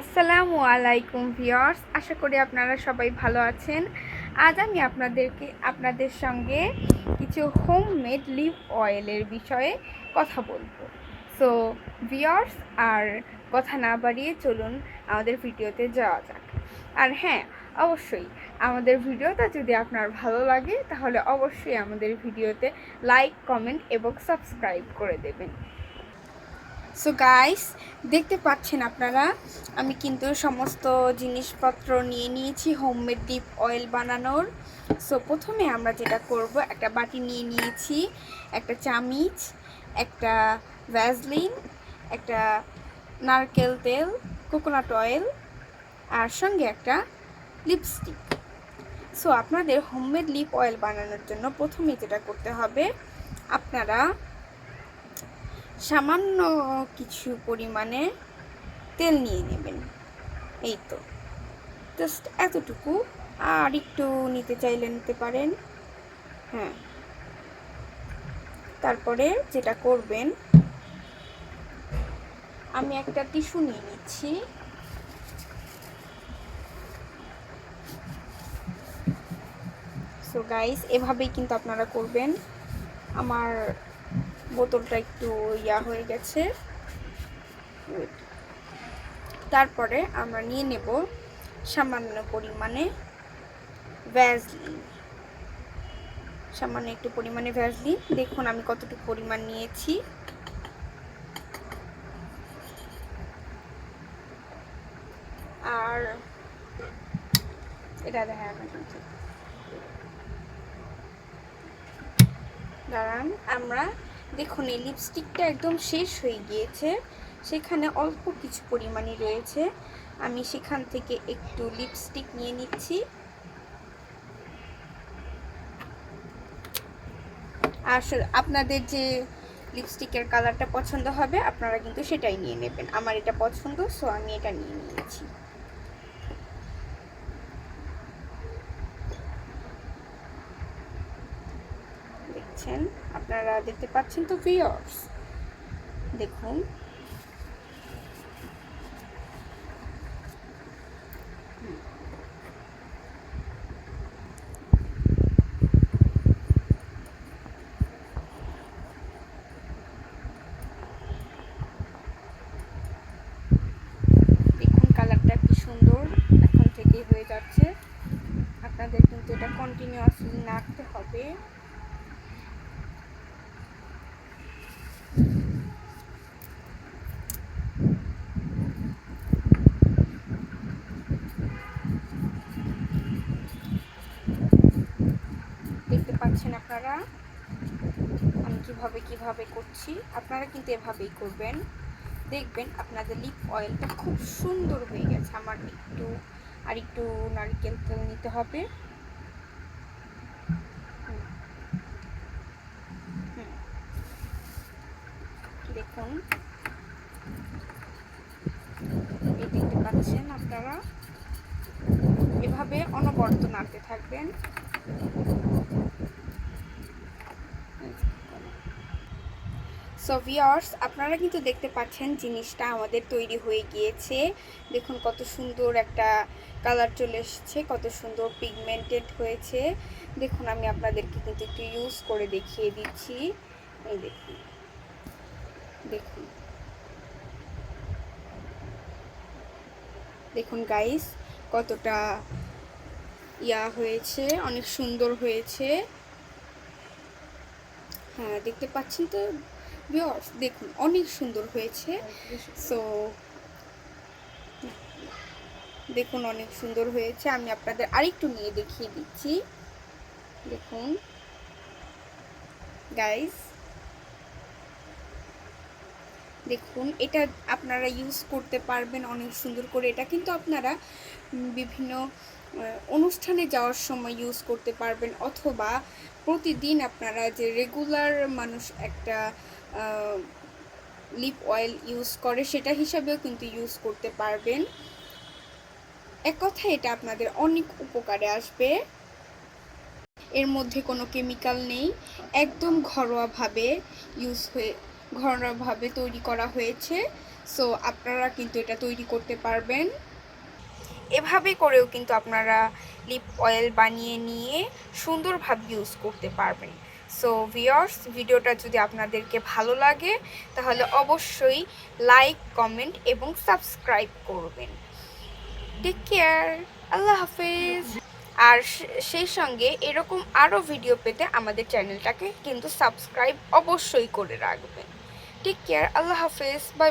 আসসালামু আলাইকুম ভিউয়ার্স, আশা করি আপনারা সবাই ভালো আছেন। আজ আমি আপনাদের সঙ্গে কিছু হোমমেড লিভ অয়েলের বিষয়ে কথা বলবো। সো ভিউয়ার্স, আর কথা না বাড়িয়ে চলুন আমাদের ভিডিওতে যাওয়া যাক। আর হ্যাঁ, অবশ্যই আমাদের ভিডিওটা যদি আপনার ভালো লাগে তাহলে অবশ্যই আমাদের ভিডিওতে লাইক, কমেন্ট এবং সাবস্ক্রাইব করে দেবেন। সো গাইস, দেখতে পাচ্ছেন আপনারা, আমি কিন্তু সমস্ত জিনিসপত্র নিয়ে নিয়েছি হোমমেড ডিপ অয়েল বানানোর। সো প্রথমে আমরা যেটা করব, একটা বাটি নিয়ে নিয়েছি, একটা চামচ, একটা ভ্যাসলিন, একটা নারকেল তেল, কোকোনাট অয়েল, আর সঙ্গে একটা লিপস্টিক। সো আপনাদের হোমমেড লিপ অয়েল বানানোর জন্য প্রথমে যেটা করতে হবে, আপনারা সামান্য কিছু পরিমাণে তেল নিয়ে নেবেন। এই তো জাস্ট এতটুকু, আর একটু নিতে চাইলে নিতে পারেন। হ্যাঁ, তারপরে যেটা করবেন, আমি একটা টিস্যু নিয়ে নিচ্ছি। সো গাইস, এভাবেই কিন্তু আপনারা করবেন। আমার বোতলটা একটু হয়ে গেছে। তারপরে আমরা নিয়ে নেব সামান্য পরিমাণে ভ্যাসলিন। সামান্য একটু পরিমাণে ভ্যাসলিন, দেখুন আমি কতটুকু পরিমাণ নিয়েছি। আর এটা দেখা দাঁড়ান, আমরা দেখুন এই লিপস্টিকটা একদম শেষ হয়ে গিয়েছে, সেখানে অল্প কিছু পরিমাণে রয়েছে। আমি সেখান থেকে একটু লিপস্টিক নিয়ে নিচ্ছি। আর আপনাদের যে লিপস্টিকের কালারটা পছন্দ হবে আপনারা কিন্তু সেটাই নিয়ে নেবেন। আমার এটা পছন্দ, সো আমি এটা নিয়ে নিয়েছি। দেখছেন, আপনারা দেখতে পাচ্ছেন তো ভিউয়ার্স, দেখুন কালারটা কি সুন্দর এখন থেকেই হয়ে যাচ্ছে। আপনাদের কিন্তু এটা কন্টিনিউয়াসলি নাড়তে হবে। দেখতে পাচ্ছেন আপনারা আমি কিভাবে করছি, আপনারা কিন্তু এভাবেই করবেন। দেখবেন আপনাদের লিপ অয়েলটা খুব সুন্দর হয়ে গেছে। আমার একটু নারকেল তেল নিতে হবে। দেখুন, এই দেখতে পাচ্ছেন আপনারা, এভাবে অনবরত নাড়তে থাকবেন। সো ভিউয়ার্স, আপনারা কিন্তু দেখতে পাচ্ছেন জিনিসটা আমাদের তৈরি হয়ে গিয়েছে। দেখুন কত সুন্দর একটা কালার চলে এসেছে, কত সুন্দর পিগমেন্টেড হয়েছে। দেখুন আমি আপনাদেরকে কিন্তু একটু ইউজ করে দেখিয়ে দিচ্ছি। এই দেখুন, দেখুন দেখুন গাইস, কতটা হয়েছে, অনেক সুন্দর হয়েছে। হ্যাঁ, দেখতে পাচ্ছেন তো ভিউয়ার্স, দেখুন অনেক সুন্দর হয়েছে। সো দেখুন অনেক সুন্দর হয়েছে। আমি আপনাদের আরেকটু নিয়ে দেখিয়ে দিচ্ছি। দেখুন গাইস, দেখুন এটা আপনারা ইউজ করতে পারবেন অনেক সুন্দর করে। এটা কিন্তু আপনারা বিভিন্ন অনুষ্ঠানে যাওয়ার সময় ইউজ করতে পারবেন, অথবা প্রতিদিন আপনারা যে রেগুলার মানুষ একটা লিপ অয়েল ইউজ করে সেটা হিসাবেও কিন্তু ইউজ করতে পারবেন। এক কথায় এটা আপনাদের অনেক উপকারে আসবে। এর মধ্যে কোনো কেমিক্যাল নেই, একদম ঘরোয়াভাবে তৈরি করা হয়েছে। সো আপনারা কিন্তু এটা তৈরি করতে পারবেন। এভাবে করেও কিন্তু আপনারা লিপ অয়েল বানিয়ে নিয়ে সুন্দরভাবে ইউজ করতে পারবেন। সো ভিউয়ার্স, ভিডিওটা যদি আপনাদেরকে ভালো লাগে তাহলে অবশ্যই লাইক, কমেন্ট এবং সাবস্ক্রাইব করবেন। টেক কেয়ার, আল্লাহ হাফেজ। আর সেই সঙ্গে এরকম আরও ভিডিও পেতে আমাদের চ্যানেলটাকে কিন্তু সাবস্ক্রাইব অবশ্যই করে রাখবেন। টেক কেয়ার, আল্লাহ হাফেজ, বাই।